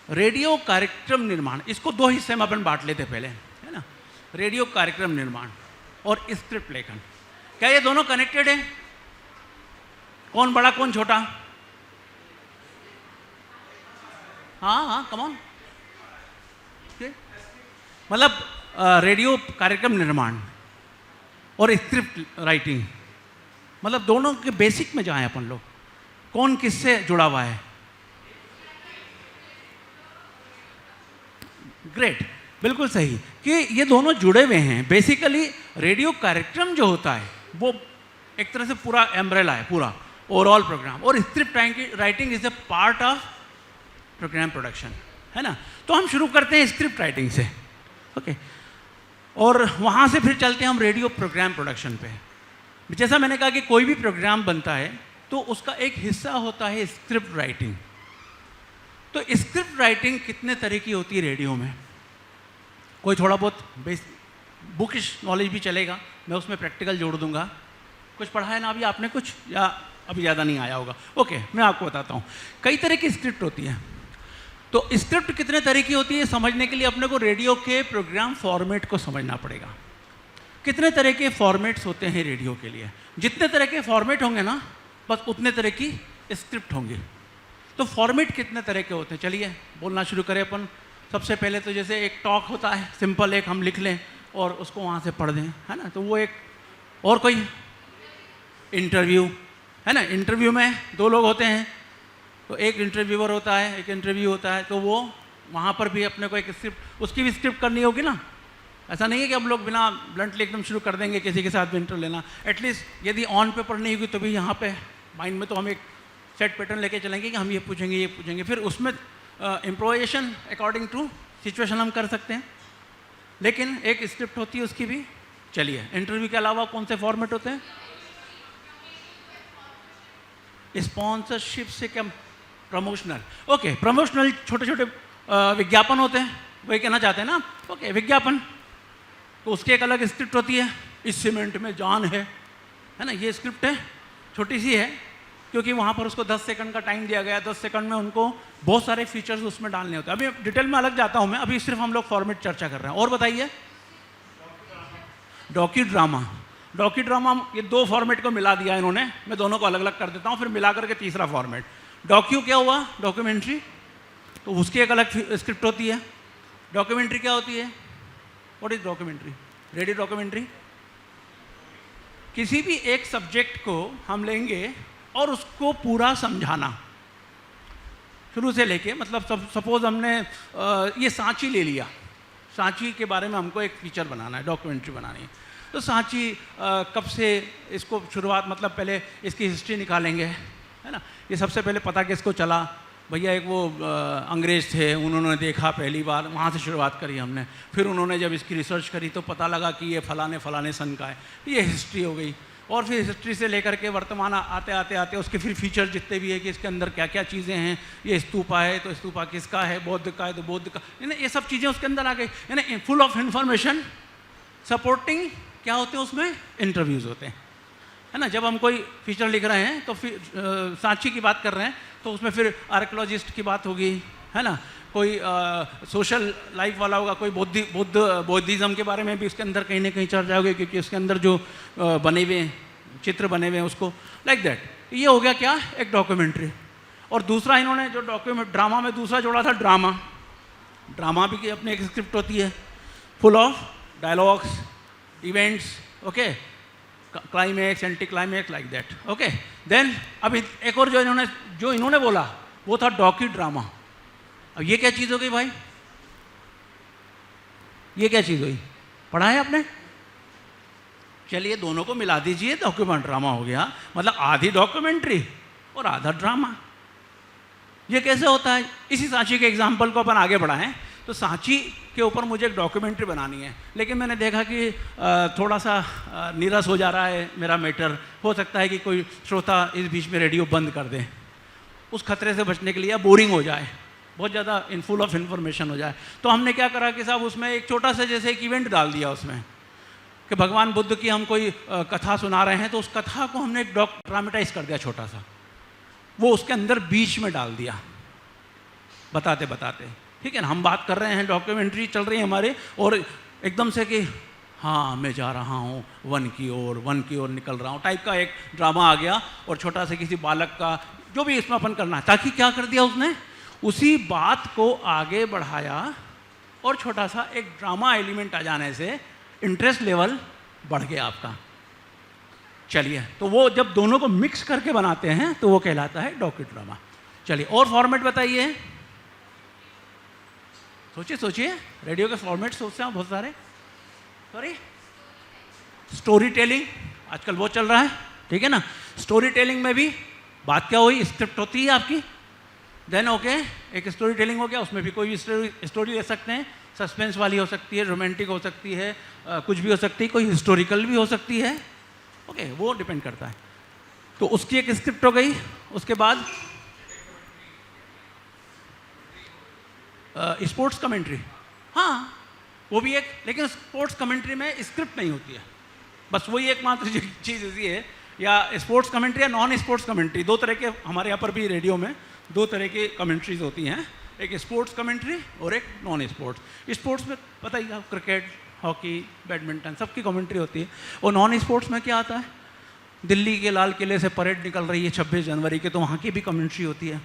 Radio कार्यक्रम निर्माण, इसको दो हिस्से में अपन बांट लेते पहले, है ना। रेडियो कार्यक्रम निर्माण और स्क्रिप्ट लेखन, क्या ये दोनों कनेक्टेड है? कौन बड़ा कौन छोटा? हाँ हाँ, कम ऑन। मतलब रेडियो कार्यक्रम निर्माण और स्क्रिप्ट राइटिंग, मतलब दोनों के बेसिक में जाएं अपन लोग, कौन किससे जुड़ा हुआ है? ग्रेट, बिल्कुल सही कि ये दोनों जुड़े हुए हैं। बेसिकली रेडियो कार्यक्रम जो होता है वो एक तरह से पूरा एम्ब्रेला है, पूरा ओवरऑल प्रोग्राम, और script writing is a part of programme production, है ना। तो हम शुरू करते हैं स्क्रिप्ट राइटिंग से, ओके, और वहाँ से फिर चलते हैं हम रेडियो प्रोग्राम प्रोडक्शन पे। जैसा मैंने कहा कि कोई भी प्रोग्राम बनता है तो उसका एक हिस्सा होता है स्क्रिप्ट राइटिंग। तो स्क्रिप्ट राइटिंग कितने तरह की होती है रेडियो में? कोई थोड़ा बहुत बुकिश नॉलेज भी चलेगा, मैं उसमें प्रैक्टिकल जोड़ दूंगा। कुछ पढ़ा है ना अभी आपने कुछ, या अभी ज़्यादा नहीं आया होगा? ओके, मैं आपको बताता हूँ। कई तरह की स्क्रिप्ट होती है। तो स्क्रिप्ट कितने तरह की होती है समझने के लिए अपने को रेडियो के प्रोग्राम फॉर्मेट को समझना पड़ेगा। कितने तरह के फॉर्मेट्स होते हैं रेडियो के लिए? जितने तरह के फॉर्मेट होंगे ना, बस उतने तरह की स्क्रिप्ट होंगी। तो फॉर्मेट कितने तरह के होते हैं, चलिए बोलना शुरू करें अपन। सबसे पहले तो जैसे एक टॉक होता है, सिंपल एक हम लिख लें और उसको वहाँ से पढ़ दें, है ना, तो वो एक। और कोई इंटरव्यू, है ना, इंटरव्यू में दो लोग होते हैं, तो एक इंटरव्यूअर होता है, एक इंटरव्यू होता है, तो वो वहाँ पर भी अपने को एक स्क्रिप्ट, उसकी भी स्क्रिप्ट करनी होगी ना। ऐसा नहीं है कि हम लोग बिना ब्लंटली एकदम शुरू कर देंगे किसी के साथ भी इंटरव्यू लेना। एटलीस्ट यदि ऑन पेपर नहीं होगी तो भी यहाँ पे माइंड में तो हम एक सेट पैटर्न लेके चलेंगे कि हम ये पूछेंगे, फिर उसमें इम्प्रोवाइजेशन अकॉर्डिंग टू सिचुएशन हम कर सकते हैं। लेकिन एक स्क्रिप्ट होती है उसकी भी। चलिए, इंटरव्यू के अलावा कौन से फॉर्मेट होते हैं? स्पॉन्सरशिप से क्या? प्रमोशनल, ओके, प्रमोशनल छोटे छोटे विज्ञापन होते हैं, वही कहना चाहते हैं ना? ओके, विज्ञापन, तो उसकी एक अलग स्क्रिप्ट होती है। इस सीमेंट में जान है ना, ये स्क्रिप्ट है, छोटी सी है, क्योंकि वहाँ पर उसको 10 सेकंड का टाइम दिया गया। 10 सेकंड में उनको बहुत सारे फीचर्स उसमें डालने होते हैं। अभी डिटेल में अलग जाता हूँ मैं, अभी सिर्फ हम लोग फॉर्मेट चर्चा कर रहे हैं। और बताइए, डॉक्यू ड्रामा। डॉक्यू ड्रामा, ये दो फॉर्मेट को मिला दिया इन्होंने, मैं दोनों को अलग अलग कर देता हूँ, फिर मिला करके तीसरा फॉर्मेट। डॉक्यू क्या हुआ? डॉक्यूमेंट्री, तो उसकी एक अलग स्क्रिप्ट होती है। डॉक्यूमेंट्री क्या होती है? What is documentary? Radio documentary, किसी भी एक सब्जेक्ट को हम लेंगे और उसको पूरा समझाना शुरू से लेके, मतलब सपोज हमने ये सांची ले लिया, सांची के बारे में हमको एक फीचर बनाना है, डॉक्यूमेंट्री बनानी है। तो सांची कब से इसको शुरुआत, मतलब पहले इसकी हिस्ट्री निकालेंगे, है ना। ये सबसे पहले पता किसको चला? भैया एक वो अंग्रेज़ थे, उन्होंने देखा पहली बार, वहाँ से शुरुआत करी हमने। फिर उन्होंने जब इसकी रिसर्च करी तो पता लगा कि ये फलाने सन का है, ये हिस्ट्री हो गई। और फिर हिस्ट्री से लेकर के वर्तमान आते आते आते उसके फिर फीचर जितने भी है कि इसके अंदर क्या क्या चीज़ें हैं। ये स्तूपा है तो स्तूपा किसका है, बौद्ध का है तो बौद्ध का, यानी ये सब चीज़ें उसके अंदर आ गई, यानी फुल ऑफ इंफॉर्मेशन। सपोर्टिंग क्या होते हैं उसमें? इंटरव्यूज़ होते हैं, है ना। जब हम कोई फीचर लिख रहे हैं तो फिर सांची की बात कर रहे हैं तो उसमें फिर आर्कियोलॉजिस्ट की बात होगी, है ना। कोई सोशल लाइफ वाला होगा, कोई बौद्धिज़्म के बारे में भी उसके अंदर कहीं ना कहीं चर्चा होगी, क्योंकि उसके अंदर जो बने हुए चित्र बने हुए हैं उसको, लाइक दैट। ये हो गया क्या? एक डॉक्यूमेंट्री। और दूसरा इन्होंने जो ड्रामा में दूसरा जोड़ा था, ड्रामा भी की अपनी एक स्क्रिप्ट होती है, full of dialogues, events, okay, climax, anti climax, like that, okay. Then अभी एक और जो इन्होंने बोला वो था डॉक्यू ड्रामा। अब ये क्या चीज़ हो गई भाई? ये क्या चीज़ हुई? पढ़ा है आपने? चलिए दोनों को मिला दीजिए, डॉक्यूमेंट ड्रामा हो गया, मतलब आधी डॉक्यूमेंट्री और आधा ड्रामा। ये कैसे होता है? इसी सांची के एग्जाम्पल को अपन आगे बढ़ाएं। तो सांची के ऊपर मुझे एक डॉक्यूमेंट्री बनानी है, लेकिन मैंने देखा कि थोड़ा सा नीरस हो जा रहा है मेरा मैटर। हो सकता है कि कोई श्रोता इस बीच में रेडियो बंद कर दे, उस खतरे से बचने के लिए, बोरिंग हो जाए, बहुत ज़्यादा फुल ऑफ इन्फॉर्मेशन हो जाए। तो हमने क्या करा कि साहब उसमें एक छोटा सा जैसे एक इवेंट डाल दिया उसमें, कि भगवान बुद्ध की हम कोई कथा सुना रहे हैं, तो उस कथा को हमने एक ड्रामेटाइज कर दिया छोटा सा, वो उसके अंदर बीच में डाल दिया। बताते बताते, ठीक है ना, हम बात कर रहे हैं, डॉक्यूमेंट्री चल रही है हमारे, और एकदम से कि हाँ मैं जा रहा हूँ वन की ओर निकल रहा हूँ टाइप का एक ड्रामा आ गया, और छोटा से किसी बालक का जो भी इसमें अपन करना है, ताकि क्या कर दिया उसने, उसी बात को आगे बढ़ाया, और छोटा सा एक ड्रामा एलिमेंट आ जाने से इंटरेस्ट लेवल बढ़ गया आपका। चलिए, तो वो जब दोनों को मिक्स करके बनाते हैं तो वो कहलाता है डॉक्यू ड्रामा। चलिए और फॉर्मेट बताइए, सोचिए सोचिए, रेडियो के फॉर्मेट सोचते हैं बहुत सारे। सॉरी, स्टोरी टेलिंग आजकल वो चल रहा है, ठीक है ना। स्टोरी टेलिंग में भी बात क्या हुई, स्क्रिप्ट होती है आपकी, देन ओके एक स्टोरी टेलिंग हो गया, उसमें भी कोई भी स्टोरी ले सकते हैं, सस्पेंस वाली हो सकती है, रोमांटिक हो सकती है, कुछ भी हो सकती है, कोई हिस्टोरिकल भी हो सकती है, ओके वो डिपेंड करता है। तो उसकी एक स्क्रिप्ट हो गई। उसके बाद स्पोर्ट्स कमेंट्री, हाँ वो भी एक, लेकिन स्पोर्ट्स कमेंट्री में स्क्रिप्ट नहीं होती है, बस वही एकमात्र चीज़ ऐसी है, या स्पोर्ट्स कमेंट्री या नॉन स्पोर्ट्स कमेंट्री, दो तरह के हमारे यहाँ पर भी रेडियो में दो तरह की कमेंट्रीज होती हैं, एक स्पोर्ट्स कमेंट्री और एक नॉन स्पोर्ट्स। स्पोर्ट्स में पता ही आप क्रिकेट, हॉकी, बैडमिंटन सबकी कमेंट्री होती है, और नॉन स्पोर्ट्स में क्या आता है, दिल्ली के लाल किले से परेड निकल रही है 26 जनवरी के, तो वहाँ की भी कमेंट्री होती है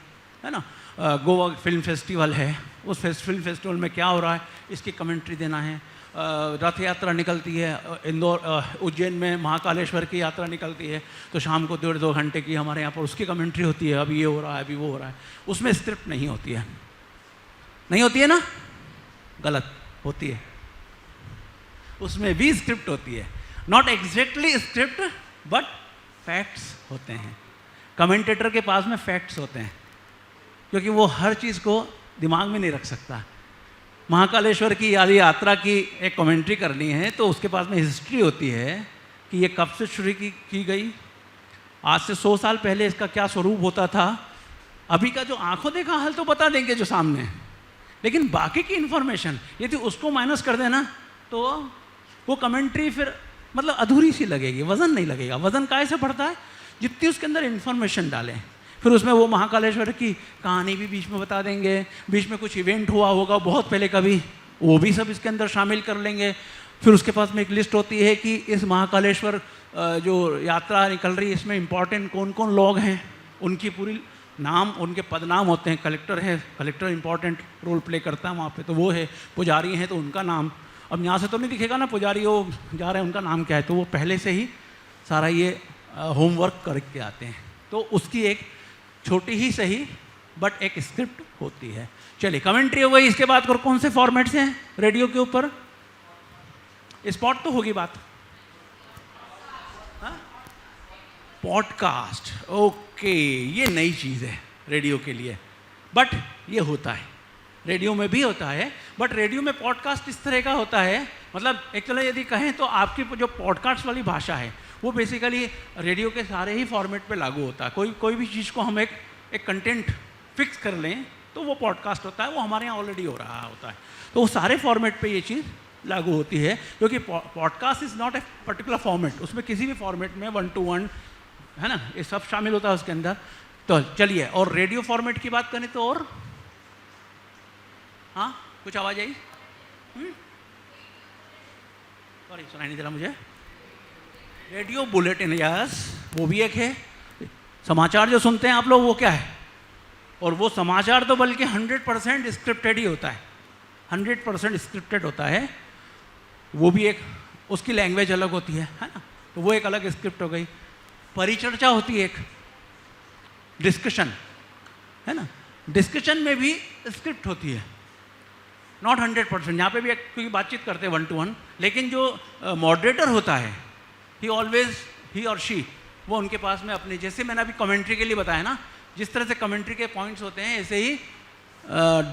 ना। गोवा फिल्म फेस्टिवल है, उस फिल्म फेस्टिवल में क्या हो रहा है इसकी कमेंट्री देना है। रथ यात्रा निकलती है इंदौर, उज्जैन में महाकालेश्वर की यात्रा निकलती है, तो शाम को 1.5-2 घंटे की हमारे यहाँ पर उसकी कमेंट्री होती है, अभी ये हो रहा है, अभी वो हो रहा है। उसमें स्क्रिप्ट नहीं होती है, नहीं होती है ना, गलत होती है, उसमें भी स्क्रिप्ट होती है, not exactly script but facts होते हैं। कमेंटेटर के पास में फैक्ट्स होते हैं, क्योंकि वो हर चीज़ को दिमाग में नहीं रख सकता। महाकालेश्वर की यात्रा की एक कमेंट्री करनी है तो उसके पास में हिस्ट्री होती है कि ये कब से शुरू की गई, आज से 100 साल पहले इसका क्या स्वरूप होता था। अभी का जो आंखों देखा हाल तो बता देंगे जो सामने, लेकिन बाकी की इन्फॉर्मेशन यदि उसको माइनस कर देना तो वो कमेंट्री फिर मतलब अधूरी सी लगेगी, वज़न नहीं लगेगा। वज़न काहे से बढ़ता है, जितनी उसके अंदर इन्फॉर्मेशन डालें। फिर उसमें वो महाकालेश्वर की कहानी भी बीच में बता देंगे, बीच में कुछ इवेंट हुआ होगा बहुत पहले कभी, वो भी सब इसके अंदर शामिल कर लेंगे। फिर उसके पास में एक लिस्ट होती है कि इस महाकालेश्वर जो यात्रा निकल रही है इसमें इंपॉर्टेंट कौन कौन लोग हैं, उनकी पूरी नाम, उनके पदनाम होते हैं। कलेक्टर है, कलेक्टर इंपॉर्टेंट रोल प्ले करता है वहाँ पे, तो वो है। पुजारी हैं तो उनका नाम, अब यहाँ से तो नहीं दिखेगा ना पुजारी वो जा रहे हैं उनका नाम क्या है, तो वो पहले से ही सारा ये होमवर्क करके आते हैं। तो उसकी एक छोटी ही सही बट एक स्क्रिप्ट होती है। चलिए कमेंट्री हो गई, इसके बाद और कौन से फॉर्मेट्स हैं रेडियो के ऊपर, स्पॉट तो होगी बात, पॉडकास्ट, ओके ये नई चीज़ है रेडियो के लिए, बट ये होता है, रेडियो में भी होता है, बट रेडियो में पॉडकास्ट इस तरह का होता है, मतलब एक तरह यदि कहें तो आपकी जो पॉडकास्ट वाली भाषा है वो बेसिकली रेडियो के सारे ही फॉर्मेट पे लागू होता है। कोई भी चीज़ को हम एक कंटेंट फिक्स कर लें तो वो पॉडकास्ट होता है, वो हमारे यहाँ ऑलरेडी हो रहा होता है, तो वो सारे फॉर्मेट पे ये चीज़ लागू होती है, क्योंकि podcast is not a particular format, उसमें किसी भी फॉर्मेट में 1-to-1 है ना, ये सब शामिल होता है उसके अंदर। तो चलिए, और रेडियो फॉर्मेट की बात करें तो और हाँ कुछ आवाज़ आई, सॉरी सुनाई नहीं दे रहा मुझे। रेडियो बुलेटिन, यस वो भी एक है। समाचार जो सुनते हैं आप लोग वो क्या है, और वो समाचार तो बल्कि 100% स्क्रिप्टेड ही होता है, 100% स्क्रिप्टेड होता है, वो भी एक उसकी लैंग्वेज अलग होती है ना, तो वो एक अलग स्क्रिप्ट हो गई। परिचर्चा होती है एक, डिस्कशन है ना, डिस्कशन में भी स्क्रिप्ट होती है, नॉट 100%, यहाँ पे भी एक क्योंकि बातचीत करते हैं 1-to-1, लेकिन जो मॉडरेटर होता है ही और शी, वो उनके पास में अपने, जैसे मैंने अभी कमेंट्री के लिए बताया ना, जिस तरह से कमेंट्री के पॉइंट्स होते हैं ऐसे ही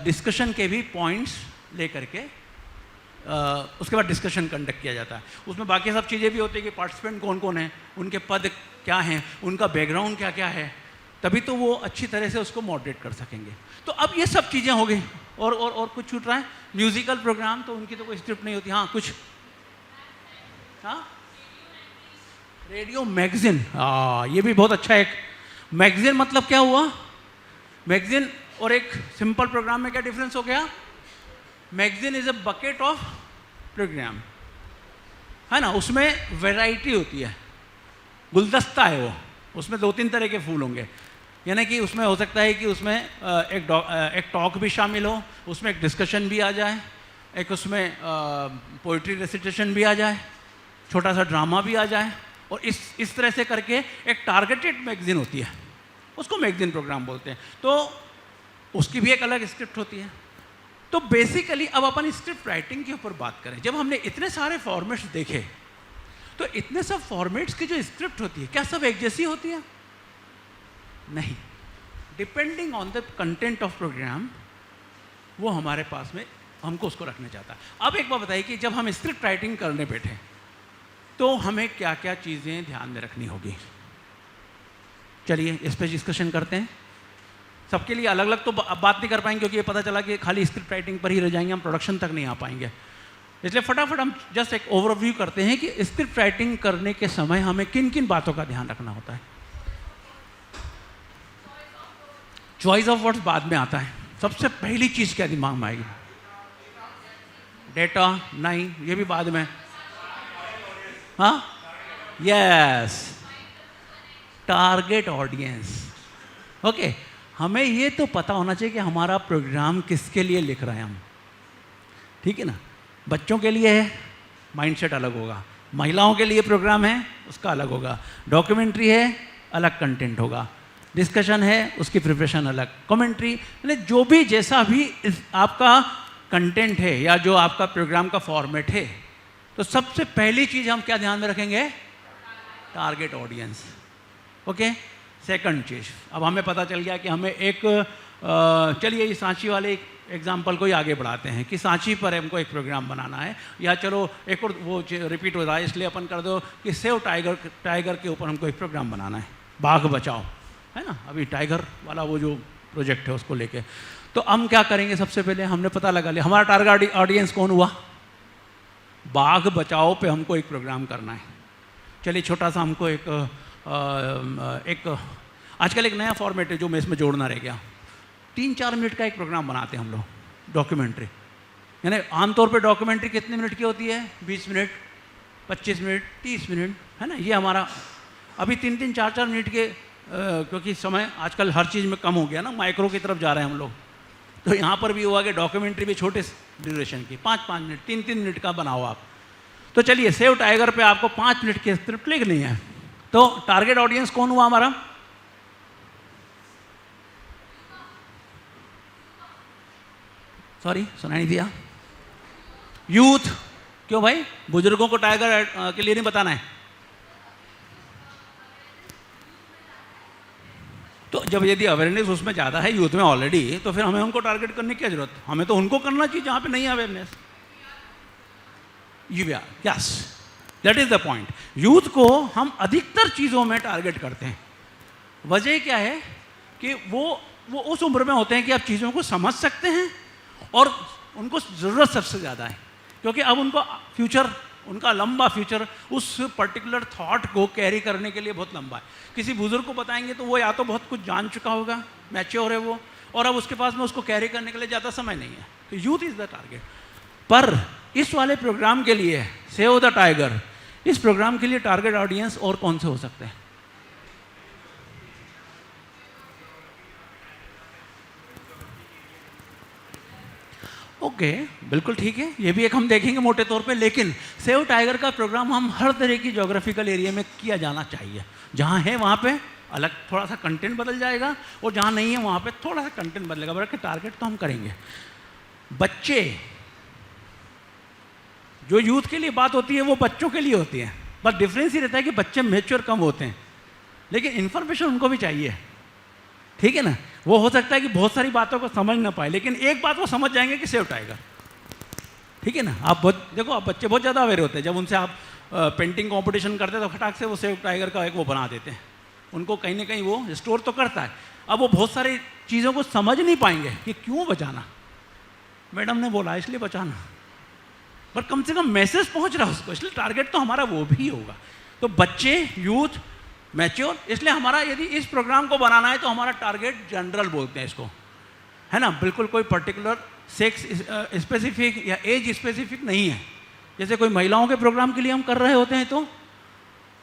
डिस्कशन के भी पॉइंट्स ले करके उसके बाद डिस्कशन कंडक्ट किया जाता है। उसमें बाकी सब चीज़ें भी होती है कि पार्टिसिपेंट कौन कौन है, उनके पद क्या हैं, उनका बैकग्राउंड क्या क्या है, तभी तो वो अच्छी तरह से उसको मॉडरेट कर सकेंगे। तो अब ये सब चीज़ें हो गई, और कुछ छूट रहा है। म्यूजिकल प्रोग्राम तो उनकी तो कोई स्क्रिप्ट नहीं होती, हाँ कुछ, हाँ रेडियो मैगजीन, हाँ ये भी बहुत अच्छा एक मैगजीन, मतलब क्या हुआ, मैगजीन और एक सिंपल प्रोग्राम में क्या डिफरेंस हो गया? Magazine is a bucket of programme, है ना, उसमें वैरायटी होती है, गुलदस्ता है वो, उसमें 2-3 तरह के फूल होंगे, यानी कि उसमें हो सकता है कि उसमें एक टॉक भी शामिल हो, उसमें एक डिस्कशन भी आ जाए, एक उसमें पोइट्री रेसिटेशन भी आ जाए, छोटा सा ड्रामा भी आ जाए, और इस तरह से करके एक टारगेटेड मैगजीन होती है, उसको मैगजीन प्रोग्राम बोलते हैं। तो उसकी भी एक अलग स्क्रिप्ट होती है। तो बेसिकली अब अपन स्क्रिप्ट राइटिंग के ऊपर बात करें, जब हमने इतने सारे फॉर्मेट्स देखे तो इतने सब फॉर्मेट्स की जो स्क्रिप्ट होती है क्या सब एक जैसी होती है? नहीं, depending on the content of programme वो हमारे पास में हमको उसको रखना चाहता है। अब एक बात बताइए कि जब हम स्क्रिप्ट राइटिंग करने बैठे तो हमें क्या क्या चीज़ें ध्यान में रखनी होगी। चलिए इस पर डिस्कशन करते हैं। सबके लिए अलग अलग तो बात नहीं कर पाएंगे क्योंकि ये पता चला कि खाली स्क्रिप्ट राइटिंग पर ही रह जाएंगे, हम प्रोडक्शन तक नहीं आ पाएंगे। इसलिए फटाफट हम जस्ट एक ओवरव्यू करते हैं कि स्क्रिप्ट राइटिंग करने के समय हमें किन किन बातों का ध्यान रखना होता है। चॉइस ऑफ वर्ड्स बाद में आता है। सबसे पहली चीज़ क्या दिमाग में आएगी? डेटा नहीं, ये भी बाद में। हाँ, यस, टारगेट ऑडियंस। ओके, हमें ये तो पता होना चाहिए कि हमारा प्रोग्राम किसके लिए लिख रहे हैं हम, ठीक है ना। बच्चों के लिए है, माइंडसेट अलग होगा। महिलाओं के लिए प्रोग्राम है, उसका अलग होगा। डॉक्यूमेंट्री है, अलग कंटेंट होगा। डिस्कशन है, उसकी प्रिपरेशन अलग। कमेंट्री, यानी जो भी जैसा भी आपका कंटेंट है या जो आपका प्रोग्राम का फॉर्मेट है, तो सबसे पहली चीज़ हम क्या ध्यान में रखेंगे? Target audience. ओके, सेकंड चीज़, अब हमें पता चल गया कि हमें एक चलिए इस सांची वाले एग्जाम्पल को ही आगे बढ़ाते हैं कि सांची पर हमको एक प्रोग्राम बनाना है, या चलो एक और वो रिपीट हो रहा है इसलिए अपन कर दो कि सेव टाइगर के ऊपर हमको एक प्रोग्राम बनाना है, बाघ बचाओ, है ना। अभी टाइगर वाला वो जो प्रोजेक्ट है उसको लेके तो हम क्या करेंगे? सबसे पहले हमने पता लगा लिया हमारा टारगेट ऑडियंस कौन हुआ। बाघ बचाओ पे हमको एक प्रोग्राम करना है। चलिए छोटा सा हमको एक आजकल एक नया फॉर्मेट है जो मैं इसमें जोड़ना रह गया। 3-4 मिनट का एक प्रोग्राम बनाते हैं हम लोग, डॉक्यूमेंट्री। यानी आमतौर पे डॉक्यूमेंट्री कितने मिनट की होती है? 20 मिनट, 25 मिनट, 30 मिनट, है ना। ये हमारा अभी 3-3, 4-4 मिनट के क्योंकि समय आजकल हर चीज़ में कम हो गया ना, माइक्रो की तरफ जा रहे हैं हम लोग। तो यहाँ पर भी हुआ कि डॉक्यूमेंट्री भी छोटे ड्यूरेशन की, 5-5 मिनट, 3-3 मिनट का बनाओ आप। तो चलिए सेव टाइगर पे आपको 5 मिनट की स्क्रिप्ट लिखनी है। तो टारगेट ऑडियंस कौन हुआ हमारा? सॉरी, सुनाई नहीं दिया। यूथ। क्यों भाई? बुजुर्गों को टाइगर के लिए नहीं बताना है? तो जब यदि अवेयरनेस उसमें ज़्यादा है यूथ में ऑलरेडी, तो फिर हमें उनको टारगेट करने की क्या जरूरत? हमें तो उनको करना चाहिए जहाँ पे नहीं है awareness. Yes, that is the point. Youth को हम अधिकतर चीज़ों में टारगेट करते हैं। वजह क्या है कि वो उस उम्र में होते हैं कि आप चीज़ों को समझ सकते हैं और उनको ज़रूरत सबसे ज़्यादा है, क्योंकि अब उनको फ्यूचर, उनका लंबा फ्यूचर उस पर्टिकुलर थॉट को कैरी करने के लिए बहुत लंबा है। किसी बुजुर्ग को बताएंगे तो वो या तो बहुत कुछ जान चुका होगा, मैच्योर है वो, और अब उसके पास में उसको कैरी करने के लिए ज़्यादा समय नहीं है। तो यूथ इज़ द टारगेट। पर इस वाले प्रोग्राम के लिए सेव द टाइगर, इस प्रोग्राम के लिए टारगेट ऑडियंस और कौन से हो सकते हैं? ओके, बिल्कुल ठीक है, ये भी एक हम देखेंगे मोटे तौर पे। लेकिन सेव टाइगर का प्रोग्राम हम हर तरह की ज्योग्राफिकल एरिया में किया जाना चाहिए। जहाँ है वहाँ पे अलग थोड़ा सा कंटेंट बदल जाएगा, और जहाँ नहीं है वहाँ पे थोड़ा सा कंटेंट बदलेगा, बल्कि टारगेट तो हम करेंगे। बच्चे, जो यूथ के लिए बात होती है वो बच्चों के लिए होती है, बस डिफरेंस ही रहता है कि बच्चे मैच्योर कम होते हैं, लेकिन इन्फॉर्मेशन उनको भी चाहिए, ठीक है ना। वो हो सकता है कि बहुत सारी बातों को समझ ना पाए, लेकिन एक बात वो समझ जाएंगे कि सेव टाइगर, ठीक है ना। आप बहुत देखो, आप बच्चे बहुत ज़्यादा अवेयर होते हैं। जब उनसे आप पेंटिंग कंपटीशन करते हैं तो फटाक से वो सेव टाइगर का एक वो बना देते हैं। उनको कहीं ना कहीं वो स्टोर तो करता है। अब वो बहुत सारी चीज़ों को समझ नहीं पाएंगे कि क्यों बचाना, मैडम ने बोला इसलिए बचाना, पर कम से कम मैसेज पहुंच रहा है उसको, इसलिए टारगेट तो हमारा वो भी होगा। तो बच्चे, यूथ, मैच्योर, इसलिए हमारा यदि इस प्रोग्राम को बनाना है तो हमारा टारगेट जनरल बोलते हैं इसको, है ना, बिल्कुल कोई पर्टिकुलर सेक्स स्पेसिफिक या एज स्पेसिफिक नहीं है। जैसे कोई महिलाओं के प्रोग्राम के लिए हम कर रहे होते हैं तो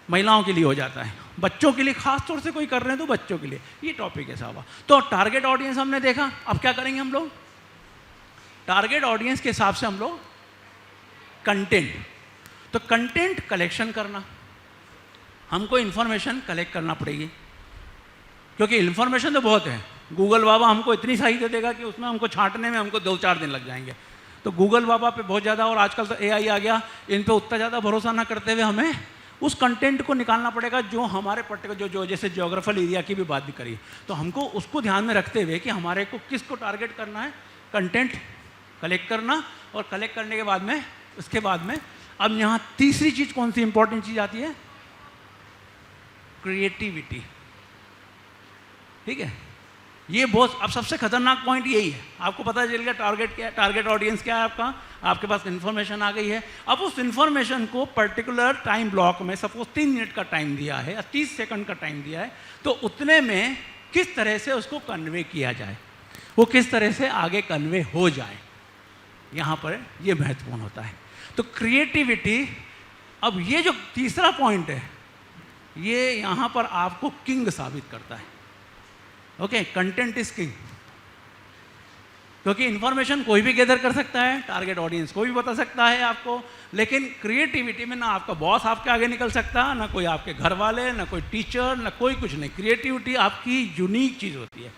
महिलाओं के लिए हो जाता है, बच्चों के लिए खास तौर से कोई कर रहे हैं तो बच्चों के लिए, ये टॉपिक ऐसा हुआ। तो टारगेट ऑडियंस हमने देखा, अब क्या करेंगे हम लोग, टारगेट ऑडियंस के हिसाब से हम लोग कंटेंट, तो कंटेंट कलेक्शन करना, हमको इंफॉर्मेशन कलेक्ट करना पड़ेगी, क्योंकि इंफॉर्मेशन तो बहुत है। गूगल बाबा हमको इतनी सारी दे देगा कि उसमें हमको छांटने में हमको 2-4 दिन लग जाएंगे। तो गूगल बाबा पे बहुत ज़्यादा, और आजकल तो AI आ गया, इन पे उतना ज़्यादा भरोसा ना करते हुए हमें उस कंटेंट को निकालना पड़ेगा जो हमारे पर्टिकुलर जो जैसे ज्योग्राफिकल एरिया की भी बात भी करी, तो हमको उसको ध्यान में रखते हुए कि हमारे को किसको टारगेट करना है, कंटेंट कलेक्ट करना, और कलेक्ट करने के बाद में उसके बाद में अब यहाँ तीसरी चीज़ कौन सी इंपॉर्टेंट चीज़ आती है, क्रिएटिविटी। ठीक है, ये बहुत अब सबसे खतरनाक पॉइंट यही है। आपको पता चल गया टारगेट क्या है, टारगेट ऑडियंस क्या है आपका, आपके पास इन्फॉर्मेशन आ गई है। अब उस इन्फॉर्मेशन को पर्टिकुलर टाइम ब्लॉक में, सपोज 3 मिनट का टाइम दिया है या 30 सेकंड का टाइम दिया है, तो उतने में किस तरह से उसको कन्वे किया जाए, वो किस तरह से आगे कन्वे हो जाए, यहाँ पर ये महत्वपूर्ण होता है। तो क्रिएटिविटी, अब ये जो तीसरा पॉइंट है, ये यहाँ पर आपको किंग साबित करता है। ओके, कंटेंट इज किंग, क्योंकि इंफॉर्मेशन कोई भी गैदर कर सकता है, टारगेट ऑडियंस कोई भी बता सकता है आपको, लेकिन क्रिएटिविटी में ना आपका बॉस आपके आगे निकल सकता, ना कोई आपके घर वाले, ना कोई टीचर, ना कोई कुछ नहीं। क्रिएटिविटी आपकी यूनिक चीज़ होती है।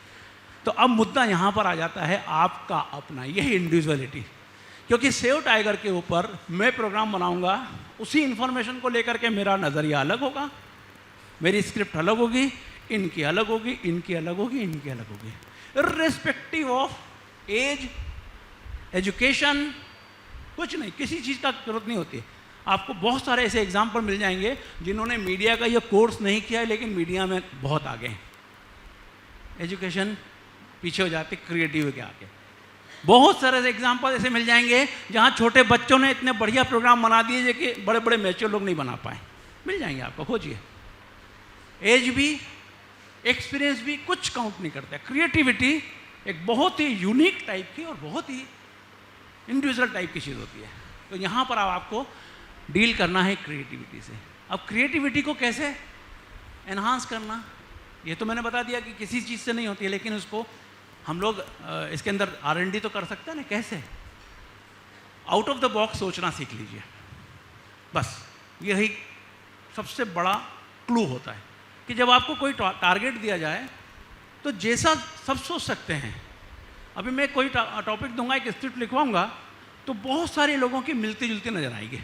तो अब मुद्दा यहाँ पर आ जाता है आपका अपना, यही इंडिविजुअलिटी, क्योंकि सेव टाइगर के ऊपर मैं प्रोग्राम बनाऊंगा, उसी इंफॉर्मेशन को लेकर के मेरा नज़रिया अलग होगा, मेरी स्क्रिप्ट अलग होगी, इनकी अलग होगी, इनकी अलग होगी, इनकी अलग होगी, इर्रेस्पेक्टिव ऑफ एज, एजुकेशन, कुछ नहीं, किसी चीज़ का जरूरत नहीं होती। आपको बहुत सारे ऐसे एग्जाम्पल मिल जाएंगे जिन्होंने मीडिया का ये कोर्स नहीं किया है लेकिन मीडिया में बहुत आगे हैं। एजुकेशन पीछे हो जाती, क्रिएटिव के आगे। बहुत सारे एग्जाम्पल ऐसे मिल जाएंगे जहाँ छोटे बच्चों ने इतने बढ़िया प्रोग्राम बना दिए जो कि बड़े बड़े मैच्योर लोग नहीं बना पाए, मिल जाएंगे आपको, खोजिए। एज भी, एक्सपीरियंस भी कुछ काउंट नहीं करता। क्रिएटिविटी एक बहुत ही यूनिक टाइप की और बहुत ही इंडिविजुअल टाइप की चीज़ होती है। तो यहाँ पर आपको डील करना है क्रिएटिविटी से। अब क्रिएटिविटी को कैसे एनहांस करना, ये तो मैंने बता दिया कि किसी चीज़ से नहीं होती है, लेकिन उसको हम लोग इसके अंदर R&D तो कर सकते हैं ना। कैसे? आउट ऑफ द बॉक्स सोचना सीख लीजिए, बस यही सबसे बड़ा क्लू होता है कि जब आपको कोई टारगेट दिया जाए तो जैसा सब सोच सकते हैं। अभी मैं कोई टॉपिक दूंगा, एक स्क्रिप्ट लिखवाऊंगा, तो बहुत सारे लोगों की मिलती जुलती नजर आएगी,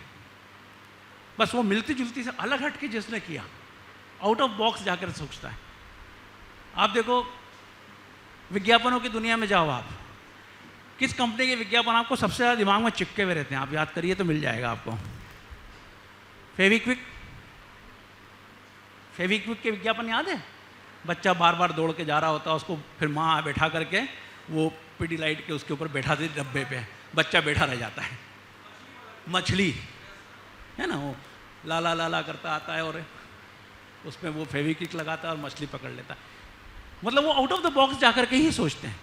बस वो मिलती जुलती से अलग हट के जिसने किया, आउट ऑफ बॉक्स जाकर सोचता है। आप देखो, विज्ञापनों की दुनिया में जाओ, आप किस कंपनी के विज्ञापन आपको सबसे ज़्यादा दिमाग में चिपके हुए रहते हैं, आप याद करिए तो मिल जाएगा आपको। फेविक्विक, फेविक्विक के विज्ञापन याद है? बच्चा बार बार दौड़ के जा रहा होता है, उसको फिर माँ बैठा करके वो पिडीलाइट के उसके ऊपर बैठा देती डब्बे पे, बच्चा बैठा रह जाता है। मछली है ना, वो ला ला ला ला करता आता है और उसमें वो फेविक्विक लगाता है और मछली पकड़ लेता है। मतलब वो आउट ऑफ द बॉक्स जाकर के ही सोचते हैं।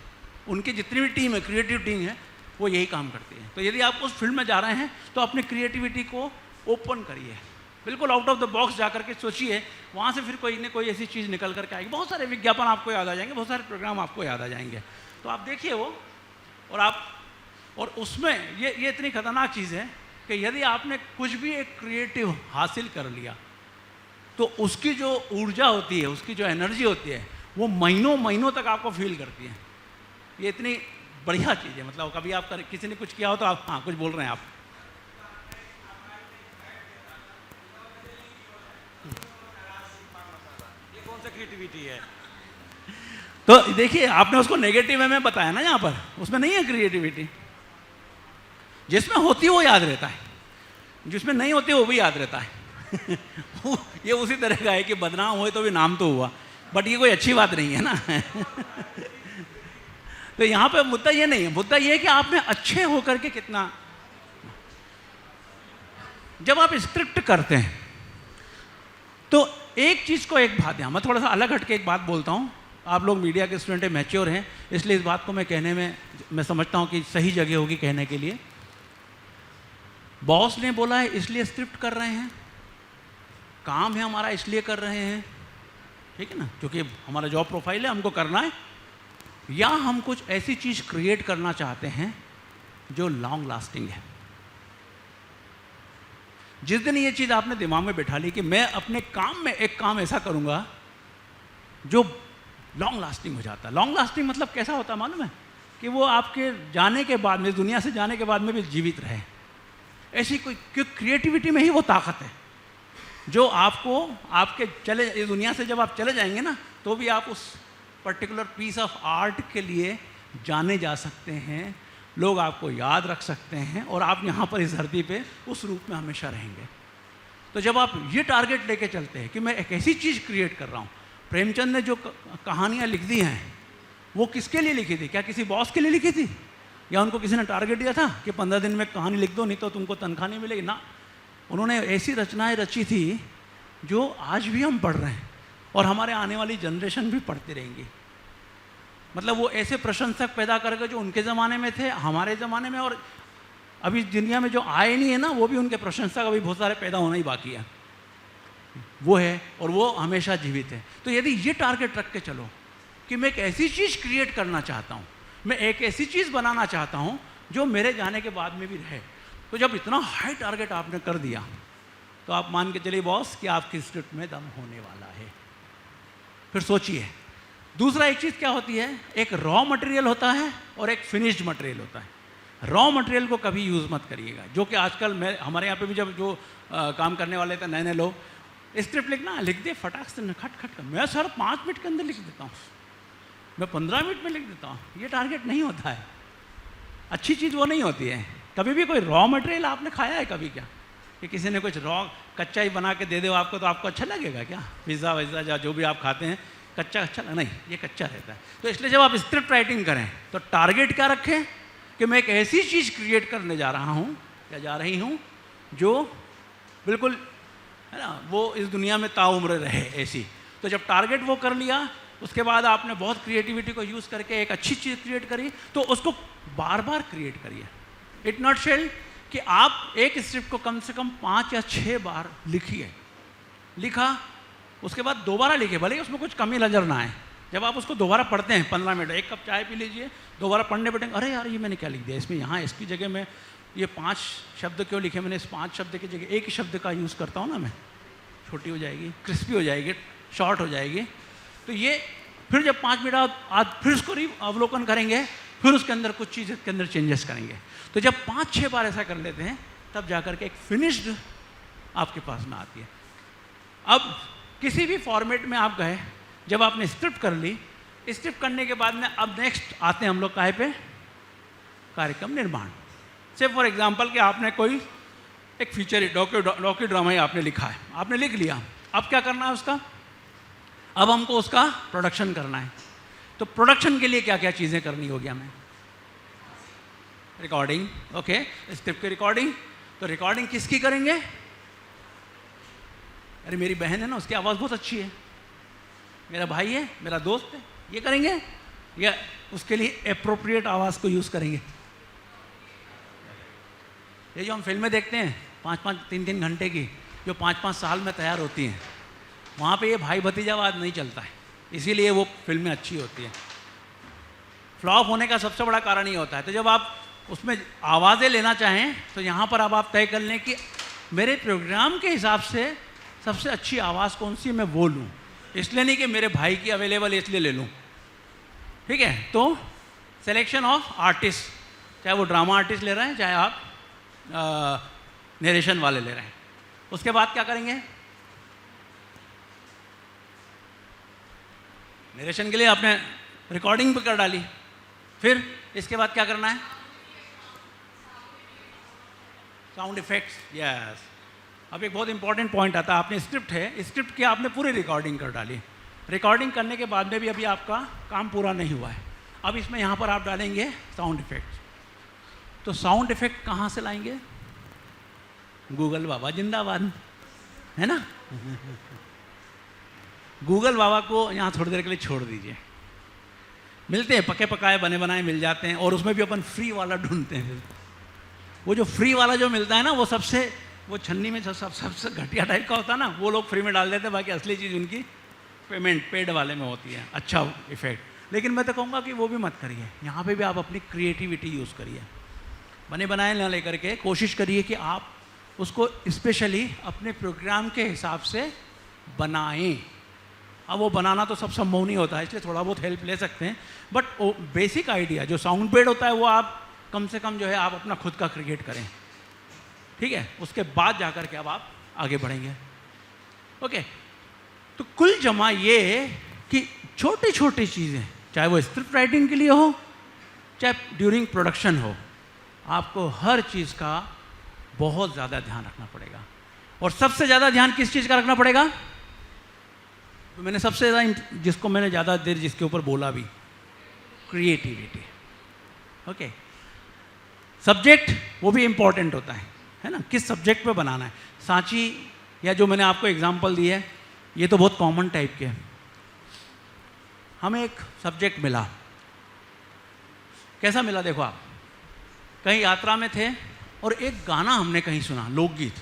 उनकी जितनी भी टीम है, क्रिएटिव टीम है, वो यही काम करती है। तो यदि आप उस फील्ड में जा रहे हैं तो अपनी क्रिएटिविटी को ओपन करिए, बिल्कुल आउट ऑफ द बॉक्स जाकर के सोचिए, वहाँ से फिर कोई न कोई ऐसी चीज़ निकल करके आएगी। बहुत सारे विज्ञापन आपको याद आ जाएंगे, बहुत सारे प्रोग्राम आपको याद आ जाएंगे। तो आप देखिए वो, और उसमें ये इतनी खतरनाक चीज़ है कि यदि आपने कुछ भी एक क्रिएटिव हासिल कर लिया तो उसकी जो ऊर्जा होती है, उसकी जो एनर्जी होती है, वो महीनों महीनों तक आपको फील करती है। ये इतनी बढ़िया चीज़ है। मतलब कभी आप किसी ने कुछ किया हो तो आप, हाँ कुछ बोल रहे हैं आप? ये कौन सा क्रिएटिविटी है? तो देखिए, आपने उसको नेगेटिव में बताया ना, यहाँ पर उसमें नहीं है क्रिएटिविटी। जिसमें होती है वो याद रहता है, जिसमें नहीं होती वो भी याद रहता है। ये उसी तरह का है कि बदनाम हुए तो भी नाम तो हुआ, बट ये कोई अच्छी बात नहीं है ना। तो यहाँ पे मुद्दा ये नहीं है, मुद्दा ये है कि आप में अच्छे होकर के कितना। जब आप स्क्रिप्ट करते हैं तो एक चीज़ को एक बात, यहाँ मैं थोड़ा सा अलग हट के एक बात बोलता हूँ। आप लोग मीडिया के स्टूडेंट हैं, मैच्योर हैं, इसलिए इस बात को मैं कहने में मैं समझता हूँ कि सही जगह होगी कहने के लिए। बॉस ने बोला है इसलिए स्क्रिप्ट कर रहे हैं, काम है हमारा इसलिए कर रहे हैं, ठीक है ना, क्योंकि हमारा जॉब प्रोफाइल है, हमको करना है, या हम कुछ ऐसी चीज़ क्रिएट करना चाहते हैं जो लॉन्ग लास्टिंग है। जिस दिन ये चीज़ आपने दिमाग में बैठा ली कि मैं अपने काम में एक काम ऐसा करूँगा जो लॉन्ग लास्टिंग हो जाता है। लॉन्ग लास्टिंग मतलब कैसा होता है मालूम है? कि वो आपके जाने के बाद में, दुनिया से जाने के बाद में भी जीवित रहे। ऐसी कोई, क्योंकि क्रिएटिविटी में ही वो ताकत है जो आपको आपके चले, इस दुनिया से जब आप चले जाएंगे ना, तो भी आप उस पर्टिकुलर पीस ऑफ आर्ट के लिए जाने जा सकते हैं, लोग आपको याद रख सकते हैं, और आप यहाँ पर इस धरती पे उस रूप में हमेशा रहेंगे। तो जब आप ये टारगेट लेके चलते हैं कि मैं एक ऐसी चीज़ क्रिएट कर रहा हूँ, प्रेमचंद ने जो कहानियाँ लिख दी हैं वो किसके लिए लिखी थी? क्या किसी बॉस के लिए लिखी थी, या उनको किसी ने टारगेट दिया था कि 15 दिन में कहानी लिख दो नहीं तो तुमको तनख्वाह नहीं मिलेगी? ना, उन्होंने ऐसी रचनाएं रची थी जो आज भी हम पढ़ रहे हैं और हमारे आने वाली जनरेशन भी पढ़ती रहेंगी। मतलब वो ऐसे प्रशंसक पैदा करके जो उनके ज़माने में थे, हमारे ज़माने में, और अभी दुनिया में जो आए नहीं है ना, वो भी उनके प्रशंसक अभी बहुत सारे पैदा होना ही बाकी है। वो है और वो हमेशा जीवित है। तो यदि ये टारगेट रख के चलो कि मैं एक ऐसी चीज़ क्रिएट करना चाहता हूँ, मैं एक ऐसी चीज़ बनाना चाहता हूँ जो मेरे जाने के बाद में भी रहे, तो जब इतना हाई टारगेट आपने कर दिया तो आप मान के चलिए बॉस कि आपकी स्क्रिप्ट में दम होने वाला है। फिर सोचिए, दूसरा एक चीज़ क्या होती है, एक रॉ मटेरियल होता है और एक फिनिश्ड मटेरियल होता है। रॉ मटेरियल को कभी यूज़ मत करिएगा, जो कि आजकल मैं हमारे यहाँ पे भी जब जो काम करने वाले थे नए नए लोग, स्क्रिप्ट लिखना, लिख दे फटाक से खट खट कर, मैं सर 5 मिनट के अंदर लिख देता हूँ, मैं 15 मिनट में लिख देता हूँ। ये टारगेट नहीं होता है, अच्छी चीज़ वो नहीं होती है। कभी भी कोई रॉ मटेरियल आपने खाया है कभी क्या? कि किसी ने कुछ रॉ कच्चा ही बना के दे दे आपको, तो आपको अच्छा लगेगा क्या? पिज़्ज़ा विज़्ज़ा या जो भी आप खाते हैं कच्चा अच्छा नहीं, ये कच्चा रहता है। तो इसलिए जब आप स्क्रिप्ट राइटिंग करें तो टारगेट क्या रखें कि मैं एक ऐसी चीज़ क्रिएट करने जा रहा हूँ या जा रही हूँ जो बिल्कुल, है ना, वो इस दुनिया में ताउम्र रहे ऐसी। तो जब टारगेट वो कर लिया, उसके बाद आपने बहुत क्रिएटिविटी को यूज़ करके एक अच्छी चीज़ क्रिएट करी, तो उसको बार बार क्रिएट करिए। इट नॉट शेल कि आप एक स्क्रिप्ट को कम से कम 5 या 6 बार लिखिए, लिखा उसके बाद दोबारा लिखिए, भले ही उसमें कुछ कमी नजर ना आए। जब आप उसको दोबारा पढ़ते हैं 15 मिनट, एक कप चाय पी लीजिए, दोबारा पढ़ने बैठेंगे, अरे यार ये मैंने क्या लिख दिया इसमें, यहाँ इसकी जगह में ये 5 शब्द क्यों लिखे मैंने, इस 5 शब्द की जगह एक ही शब्द का यूज़ करता हूँ ना मैं, छोटी हो जाएगी, क्रिस्पी हो जाएगी, शॉर्ट हो जाएगी। तो ये फिर जब 5 मिनट आज फिर उसको अवलोकन करेंगे, फिर उसके अंदर कुछ चीज़ के अंदर चेंजेस करेंगे। तो जब 5-6 बार ऐसा कर लेते हैं तब जाकर के एक फिनिश्ड आपके पास में आती है। अब किसी भी फॉर्मेट में आप गए, जब आपने स्क्रिप्ट कर ली, स्क्रिप्ट करने के बाद में अब नेक्स्ट आते हैं हम लोग काहे पे, कार्यक्रम निर्माण। से फॉर एग्जांपल कि आपने कोई एक फीचर डॉक्यू ड्रामा ही आपने लिखा है, आपने लिख लिया, अब क्या करना है उसका, अब हमको उसका प्रोडक्शन करना है। तो प्रोडक्शन के लिए क्या क्या चीज़ें करनी होगी हमें, रिकॉर्डिंग, ओके, स्क्रिप्ट की रिकॉर्डिंग। तो रिकॉर्डिंग किसकी करेंगे, अरे मेरी बहन है ना, उसकी आवाज़ बहुत अच्छी है, मेरा भाई है, मेरा दोस्त है, ये करेंगे, या उसके लिए एप्रोप्रिएट आवाज़ को यूज़ करेंगे। ये जो हम फिल्में देखते हैं 5-5, 3-3 घंटे की, जो 5-5 साल में तैयार होती हैं, वहाँ पे ये भाई भतीजावाद नहीं चलता है, इसीलिए वो फिल्में अच्छी होती हैं। फ्लॉप होने का सबसे बड़ा कारण ये होता है। तो जब आप उसमें आवाज़ें लेना चाहें तो यहाँ पर अब आप तय कर लें कि मेरे प्रोग्राम के हिसाब से सबसे अच्छी आवाज़ कौन सी मैं वो लूँ, इसलिए नहीं कि मेरे भाई की अवेलेबल है इसलिए ले लूँ, ठीक है। तो सिलेक्शन ऑफ आर्टिस्ट, चाहे वो ड्रामा आर्टिस्ट ले रहे हैं, चाहे आप नरेशन वाले ले रहे हैं। उसके बाद क्या करेंगे, नरेशन के लिए आपने रिकॉर्डिंग भी कर डाली, फिर इसके बाद क्या करना है, साउंड इफेक्ट्स, यस। अब एक बहुत इंपॉर्टेंट पॉइंट आता है, आपने स्क्रिप्ट है, स्क्रिप्ट की आपने पूरी रिकॉर्डिंग कर डाली, रिकॉर्डिंग करने के बाद में भी अभी आपका काम पूरा नहीं हुआ है, अब इसमें यहाँ पर आप डालेंगे साउंड इफेक्ट्स। तो साउंड इफेक्ट कहाँ से लाएंगे, गूगल बाबा जिंदाबाद, है ना। गूगल बाबा को यहाँ थोड़ी देर के लिए छोड़ दीजिए, मिलते हैं, पके पकाए बने बनाए मिल जाते हैं, और उसमें भी अपन फ्री वाला ढूंढते हैं। वो जो फ्री वाला जो मिलता है ना, वो सबसे, वो छन्नी में सबसे घटिया टाइप का होता है ना, वो लोग फ्री में डाल देते हैं, बाकी असली चीज़ उनकी पेमेंट पेड वाले में होती है, अच्छा इफेक्ट। लेकिन मैं तो कहूँगा कि वो भी मत करिए, यहाँ पे भी आप अपनी क्रिएटिविटी यूज़ करिए, बने बनाए ना लेकर के कोशिश करिए कि आप उसको स्पेशली अपने प्रोग्राम के हिसाब से बनाएं। अब वो बनाना तो सब संभव नहीं होता है, इसलिए थोड़ा बहुत हेल्प ले सकते हैं, बट वो बेसिक आइडिया जो साउंड पेड होता है वो आप कम से कम जो है आप अपना खुद का क्रिएट करें, ठीक है, उसके बाद जाकर के अब आप आगे बढ़ेंगे। ओके, तो कुल जमा ये कि छोटी छोटी चीज़ें, चाहे वो स्क्रिप्ट राइटिंग के लिए हो, चाहे ड्यूरिंग प्रोडक्शन हो, आपको हर चीज़ का बहुत ज़्यादा ध्यान रखना पड़ेगा। और सबसे ज़्यादा ध्यान किस चीज़ का रखना पड़ेगा? तो मैंने सबसे ज़्यादा जिसको मैंने ज़्यादा देर जिसके ऊपर बोला भी, क्रिएटिविटी। ओके, सब्जेक्ट वो भी इम्पॉर्टेंट होता है ना, किस सब्जेक्ट पे बनाना है। सांची या जो मैंने आपको एग्जांपल दी है, ये तो बहुत कॉमन टाइप के। हमें एक सब्जेक्ट मिला, कैसा मिला देखो आप, कहीं यात्रा में थे और एक गाना हमने कहीं सुना, लोकगीत,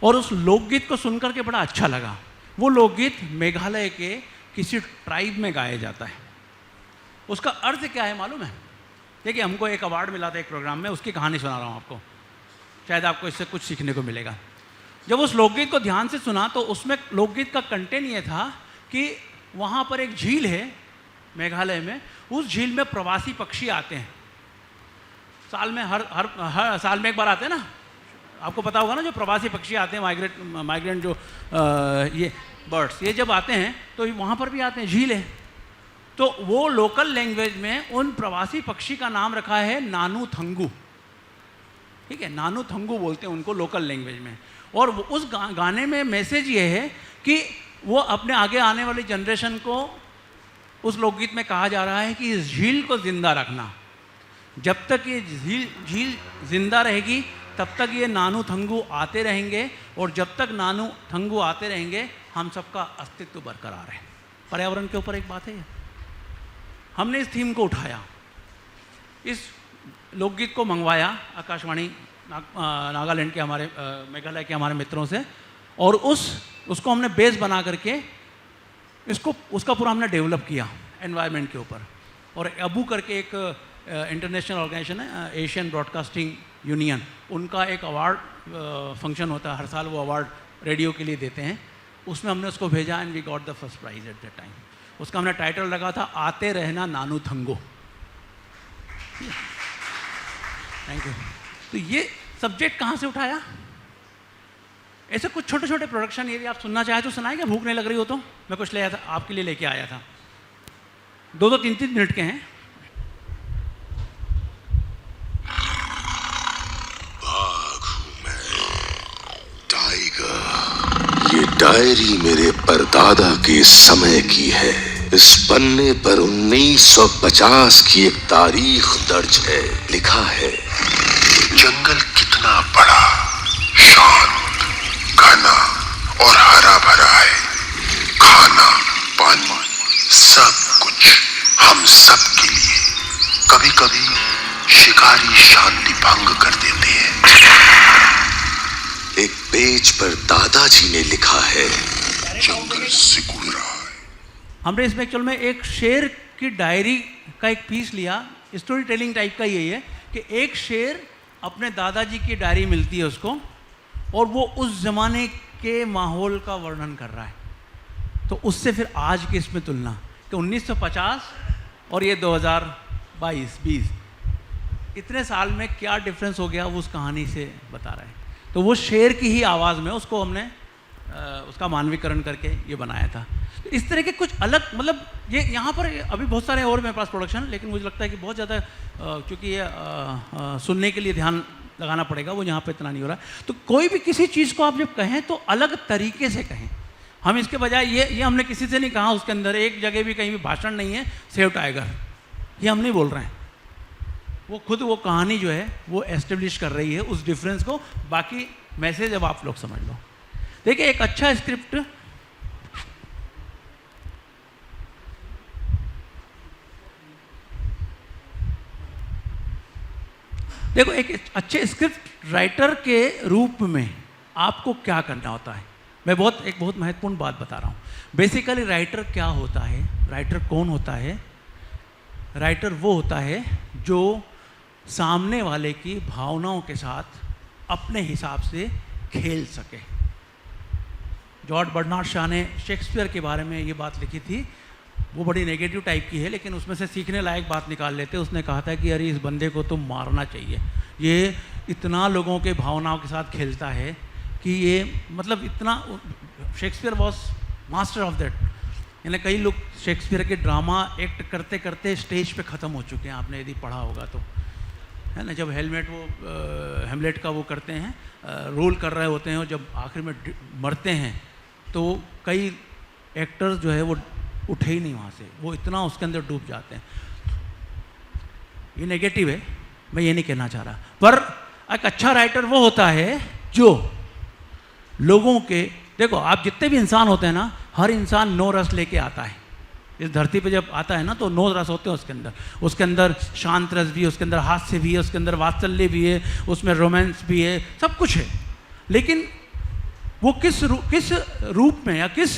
और उस लोकगीत को सुनकर के बड़ा अच्छा लगा। वो लोकगीत मेघालय के किसी ट्राइब में गाया जाता है। उसका अर्थ क्या है मालूम है? देखिए, हमको एक अवार्ड मिला था एक प्रोग्राम में, उसकी कहानी सुना रहा हूँ आपको, शायद आपको इससे कुछ सीखने को मिलेगा। जब उस लोकगीत को ध्यान से सुना तो उसमें लोकगीत का कंटेंट ये था कि वहाँ पर एक झील है मेघालय में, उस झील में प्रवासी पक्षी आते हैं, साल में हर साल में एक बार आते हैं ना, आपको पता होगा ना, जो प्रवासी पक्षी आते हैं, माइग्रेंट जो ये बर्ड्स, ये जब आते हैं तो वहाँ पर भी आते हैं, झील है। तो वो लोकल लैंग्वेज में उन प्रवासी पक्षी का नाम रखा है नानू थंगू, ठीक है, नानू थंगू बोलते हैं उनको लोकल लैंग्वेज में। और उस गाने में मैसेज ये है कि वो अपने आगे आने वाली जनरेशन को, उस लोकगीत में कहा जा रहा है कि इस झील को जिंदा रखना, जब तक ये झील जिंदा रहेगी तब तक ये नानू थंगू आते रहेंगे, और जब तक नानू थंगू आते रहेंगे हम सबका अस्तित्व बरकरार है। पर्यावरण के ऊपर एक बात है। हमने इस थीम को उठाया, इस लोकगीत को मंगवाया आकाशवाणी नागालैंड के, हमारे मेघालय के हमारे मित्रों से, और उसको हमने बेस बना करके उसका पूरा हमने डेवलप किया एनवायरनमेंट के ऊपर। और अबू करके एक इंटरनेशनल ऑर्गेनाइजेशन है, एशियन ब्रॉडकास्टिंग यूनियन, उनका एक अवार्ड फंक्शन होता है हर साल, वो अवार्ड रेडियो के लिए देते हैं, उसमें हमने उसको भेजा and we got the first prize at that time. उसका हमने टाइटल रखा था आते रहना नानू थंगो। Thank you. तो ये सब्जेक्ट कहाँ से उठाया? ऐसे कुछ छोटे छोटे प्रोडक्शन, यदि आप सुनना चाहें तो सुनाएंगे, भूख नहीं लग रही हो तो। मैं कुछ ले आया था, आपके लिए लेके आया था, 2-2, 3-3 मिनट के हैं। ये डायरी मेरे परदादा के समय की है। इस पन्ने पर 1950 की एक तारीख दर्ज है। लिखा है, जंगल कितना बड़ा, शांत, घना और हरा भरा है। खाना, पानी, सब कुछ हम सब के लिए। कभी कभी शिकारी शांति भंग कर देते हैं। एक पेज पर दादाजी ने लिखा है, जंगल सिकुड़ रहा है। हमने इसमें एक्चुअल में एक शेर की डायरी का एक पीस लिया, स्टोरी टेलिंग टाइप का यही है कि एक शेर अपने दादाजी की डायरी मिलती है उसको, और वो उस ज़माने के माहौल का वर्णन कर रहा है। तो उससे फिर आज की इसमें तुलना कि 1950 और ये 2022-20 इतने साल में क्या डिफरेंस हो गया, वो उस कहानी से बता रहा है। तो वो शेर की ही आवाज़ में उसको हमने उसका मानवीकरण करके ये बनाया था। तो इस तरह के कुछ अलग, मतलब ये यहाँ पर अभी बहुत सारे और मेरे पास प्रोडक्शन, लेकिन मुझे लगता है कि बहुत ज़्यादा क्योंकि ये सुनने के लिए ध्यान लगाना पड़ेगा, वो यहाँ पे इतना नहीं हो रहा। तो कोई भी किसी चीज़ को आप जब कहें तो अलग तरीके से कहें। हम इसके बजाय ये हमने किसी से नहीं कहा, उसके अंदर एक जगह भी कहीं भी भाषण नहीं है सेव टाइगर, ये हम नहीं बोल रहे हैं। वो खुद वो कहानी जो है वो एस्टेब्लिश कर रही है उस डिफरेंस को। बाकी मैसेज अब आप लोग समझ लो। देखिए, एक अच्छा स्क्रिप्ट देखो, एक अच्छे स्क्रिप्ट राइटर के रूप में आपको क्या करना होता है, मैं एक बहुत महत्वपूर्ण बात बता रहा हूँ। बेसिकली राइटर क्या होता है, राइटर कौन होता है? राइटर वो होता है जो सामने वाले की भावनाओं के साथ अपने हिसाब से खेल सके। जॉर्ज बर्नार्ड शॉ ने शेक्सपियर के बारे में ये बात लिखी थी, वो बड़ी नेगेटिव टाइप की है, लेकिन उसमें से सीखने लायक बात निकाल लेते। उसने कहा था कि अरे इस बंदे को तो मारना चाहिए, ये इतना लोगों के भावनाओं के साथ खेलता है कि ये मतलब इतना। Shakespeare was master of that. यानी कई लोग शेक्सपियर के ड्रामा एक्ट करते करते स्टेज पे ख़त्म हो चुके हैं, आपने यदि पढ़ा होगा तो, है ना। जब हेमलेट का वो करते हैं, रोल कर रहे होते हैं, और जब आखिर में मरते हैं तो कई एक्टर्स जो है वो उठे ही नहीं वहाँ से, वो इतना उसके अंदर डूब जाते हैं। ये नेगेटिव है, मैं ये नहीं कहना चाह रहा, पर एक अच्छा राइटर वो होता है जो लोगों के, देखो आप जितने भी इंसान होते हैं ना, हर इंसान 9 रस लेके आता है इस धरती पे। जब आता है ना तो 9 रस होते हैं उसके अंदर शांत रस भी है, उसके अंदर हास्य भी है, उसके अंदर वात्सल्य भी है, उसमें रोमांस भी है, सब कुछ है। लेकिन वो किस रूप में या किस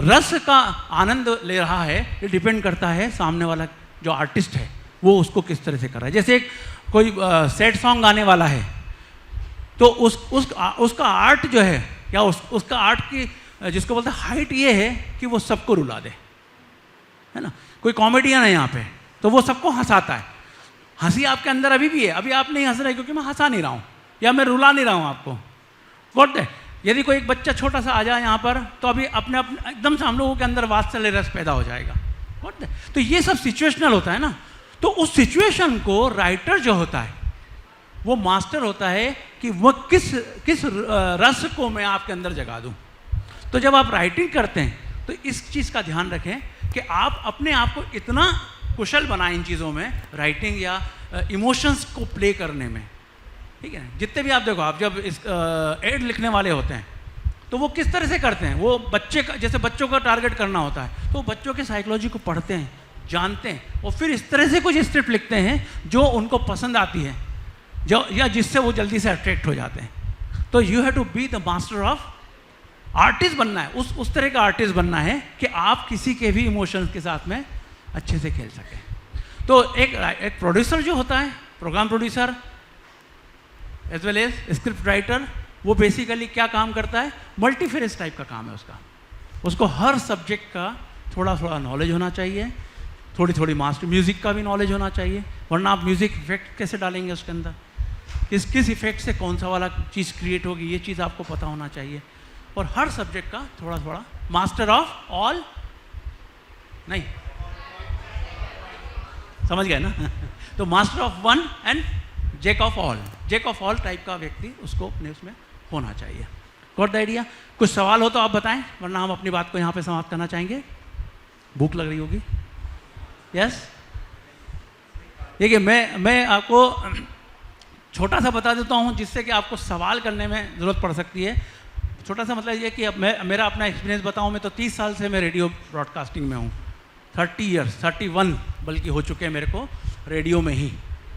रस का आनंद ले रहा है, ये डिपेंड करता है सामने वाला जो आर्टिस्ट है वो उसको किस तरह से कर रहा है। जैसे कोई सैड सॉन्ग गाने वाला है तो उसका आर्ट जो है, या उसका आर्ट की जिसको बोलते हैं हाइट ये है कि वो सबको रुला दे, है ना। कोई कॉमेडियन है यहाँ पे तो वो सबको हंसाता है। हंसी आपके अंदर अभी भी है, अभी आप नहीं हंस रहे क्योंकि मैं हंसा नहीं रहा हूँ या मैं रुला नहीं रहा हूँ आपको। Got that. यदि कोई एक बच्चा छोटा सा आ जाए यहाँ पर तो अभी अपने एकदम से हम लोगों के अंदर वात्सल्य रस पैदा हो जाएगा। Got that. तो ये सब सिचुएशनल होता है ना। तो उस सिचुएशन को राइटर जो होता है वो मास्टर होता है कि वह किस रस को मैं आपके अंदर जगा दूं। तो जब आप राइटिंग करते हैं तो इस चीज़ का ध्यान रखें कि आप अपने आप को इतना कुशल बनाएं इन चीज़ों में, राइटिंग या इमोशंस को प्ले करने में, ठीक है। जितने भी आप देखो, आप जब इस एड लिखने वाले होते हैं तो वो किस तरह से करते हैं, वो जैसे बच्चों का टारगेट करना होता है तो बच्चों के साइकोलॉजी को पढ़ते हैं, जानते हैं, और फिर इस तरह से कुछ स्क्रिप्ट लिखते हैं जो उनको पसंद आती है, या जिससे वो जल्दी से अट्रैक्ट हो जाते हैं। तो you have to be the master of, artist बनना है, उस तरह का आर्टिस्ट बनना है कि आप किसी के भी इमोशंस के साथ में अच्छे से खेल सकें। तो एक प्रोड्यूसर जो होता है, programme producer as well as script writer, वो बेसिकली क्या काम करता है, मल्टीफेरेस टाइप का काम है उसका। उसको हर सब्जेक्ट का थोड़ा थोड़ा नॉलेज होना चाहिए, थोड़ी थोड़ी मास्टर म्यूज़िक का भी नॉलेज होना चाहिए, वरना आप म्यूज़िक इफेक्ट कैसे डालेंगे उसके अंदर, किस इफेक्ट से कौन सा वाला चीज़ क्रिएट होगी, ये चीज़ आपको पता होना चाहिए। और हर सब्जेक्ट का थोड़ा थोड़ा, मास्टर ऑफ ऑल नहीं, समझ गए ना तो master of one and jack of all type का व्यक्ति उसको अपने उसमें होना चाहिए। Got the idea. कुछ सवाल हो तो आप बताएं, वरना हम अपनी बात को यहाँ पे समाप्त करना चाहेंगे। भूख लग रही होगी। यस, देखिए मैं आपको छोटा सा बता देता हूँ जिससे कि आपको सवाल करने में ज़रूरत पड़ सकती है। छोटा सा मतलब ये कि अब मेरा अपना एक्सपीरियंस बताऊँ, मैं तो 30 साल से मैं रेडियो ब्रॉडकास्टिंग में हूँ। 31 बल्कि हो चुके हैं मेरे को रेडियो में ही,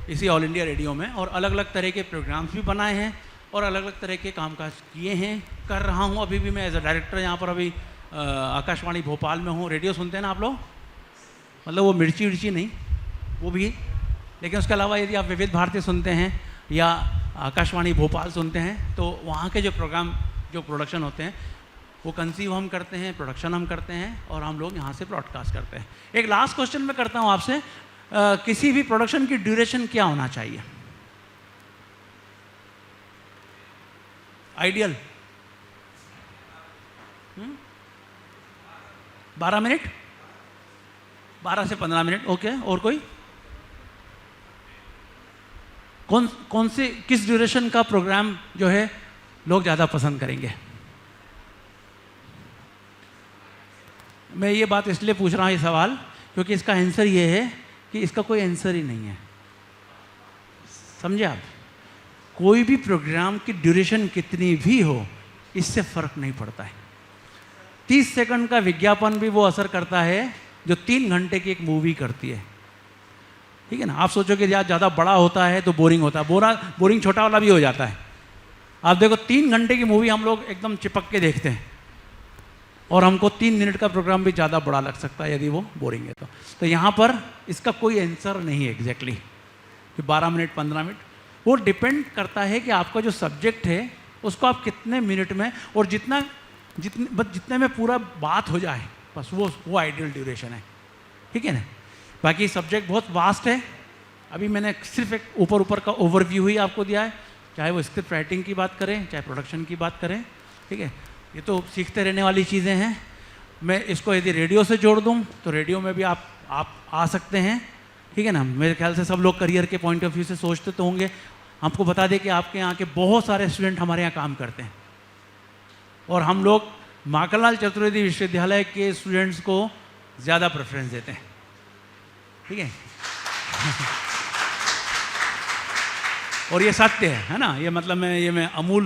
इसी ऑल इंडिया रेडियो में, और अलग अलग तरह के प्रोग्राम्स भी बनाए हैं और अलग अलग तरह के कामकाज किए हैं, कर रहा हूँ। अभी भी मैं एज अ डायरेक्टर यहाँ पर अभी आकाशवाणी भोपाल में हूँ। रेडियो सुनते हैं ना आप लोग, मतलब वो मिर्ची नहीं, वो भी, लेकिन उसके अलावा यदि आप विविध भारती सुनते हैं या आकाशवाणी भोपाल सुनते हैं तो वहाँ के जो प्रोग्राम, जो प्रोडक्शन होते हैं वो कंसीव हम करते हैं, प्रोडक्शन हम करते हैं और हम लोग यहाँ से ब्रॉडकास्ट करते हैं। एक लास्ट क्वेश्चन मैं करता हूँ आपसे, किसी भी प्रोडक्शन की ड्यूरेशन क्या होना चाहिए आइडियल? 12 मिनट, 12 से 15 मिनट, ओके। और कोई कौन से किस ड्यूरेशन का प्रोग्राम जो है लोग ज़्यादा पसंद करेंगे? मैं ये बात इसलिए पूछ रहा हूँ ये सवाल क्योंकि इसका आंसर ये है कि इसका कोई आंसर ही नहीं है। समझे आप? कोई भी प्रोग्राम की ड्यूरेशन कितनी भी हो, इससे फ़र्क नहीं पड़ता है। 30 सेकंड का विज्ञापन भी वो असर करता है जो 3 घंटे की एक मूवी करती है। ठीक है ना। आप सोचो कि यार ज़्यादा बड़ा होता है तो बोरिंग होता है, बोरिंग छोटा वाला भी हो जाता है। आप देखो 3 घंटे की मूवी हम लोग एकदम चिपक के देखते हैं, और हमको 3 मिनट का प्रोग्राम भी ज़्यादा बड़ा लग सकता है यदि वो बोरिंग है तो यहाँ पर इसका कोई आंसर नहीं है एग्जैक्टली कि 12 मिनट 15 मिनट। वो डिपेंड करता है कि आपका जो सब्जेक्ट है उसको आप कितने मिनट में, और जितने में पूरा बात हो जाए, बस वो आइडियल ड्यूरेशन है, ठीक है ना। बाकी सब्जेक्ट बहुत वास्ट है। अभी मैंने सिर्फ एक ऊपर का ओवरव्यू ही आपको दिया है, चाहे वो स्क्रिप्ट राइटिंग की बात करें, चाहे प्रोडक्शन की बात करें, ठीक है। ये तो सीखते रहने वाली चीज़ें हैं। मैं इसको यदि रेडियो से जोड़ दूं तो रेडियो में भी आप आ सकते हैं, ठीक है ना। मेरे ख्याल से सब लोग करियर के पॉइंट ऑफ व्यू से सोचते तो होंगे। आपको बता दें कि आपके यहाँ के बहुत सारे स्टूडेंट हमारे यहाँ काम करते हैं, और हम लोग माखनलाल चतुर्वेदी विश्वविद्यालय के स्टूडेंट्स को ज़्यादा प्रेफरेंस देते हैं, ठीक है। और ये सत्य है ना। ये मतलब मैं अमूल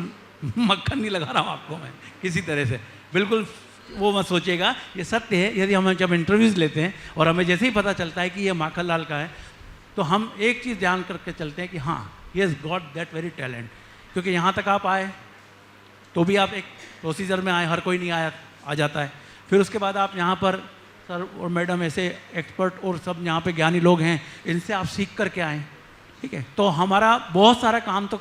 मक्खन नहीं लगा रहा हूँ आपको मैं किसी तरह से, बिल्कुल वो मत सोचिएगा, ये सत्य है। यदि हम जब इंटरव्यूज़ लेते हैं और हमें जैसे ही पता चलता है कि ये माखनलाल का है, तो हम एक चीज़ ध्यान करके चलते हैं कि हाँ, he has got that very talent. क्योंकि यहाँ तक आप आए तो भी आप एक प्रोसीजर में आए, हर कोई नहीं आ जाता है। फिर उसके बाद आप यहाँ पर सर और मैडम ऐसे एक्सपर्ट और सब यहाँ पे ज्ञानी लोग हैं, इनसे आप सीख करके आए, ठीक है। तो हमारा बहुत सारा काम तो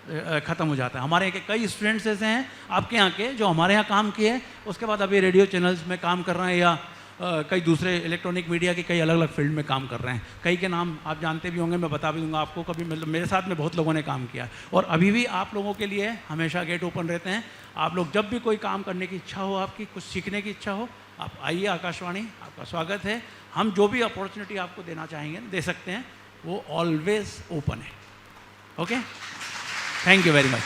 ख़त्म हो जाता है। हमारे यहाँ के कई स्टूडेंट्स ऐसे हैं आपके यहाँ के जो हमारे यहाँ काम किए, उसके बाद अभी रेडियो चैनल्स में काम कर रहे हैं, या कई दूसरे इलेक्ट्रॉनिक मीडिया के कई अलग अलग फील्ड में काम कर रहे हैं। कई के नाम आप जानते भी होंगे, मैं बता भी दूंगा आपको। कभी मतलब मेरे साथ में बहुत लोगों ने काम किया, और अभी भी आप लोगों के लिए हमेशा गेट ओपन रहते हैं। आप लोग जब भी कोई काम करने की इच्छा हो, आपकी कुछ सीखने की इच्छा हो, आप आइए आकाशवाणी, आपका स्वागत है। हम जो भी अपॉर्चुनिटी आपको देना चाहेंगे दे सकते हैं, वो ऑलवेज ओपन है। Okay, thank you very much.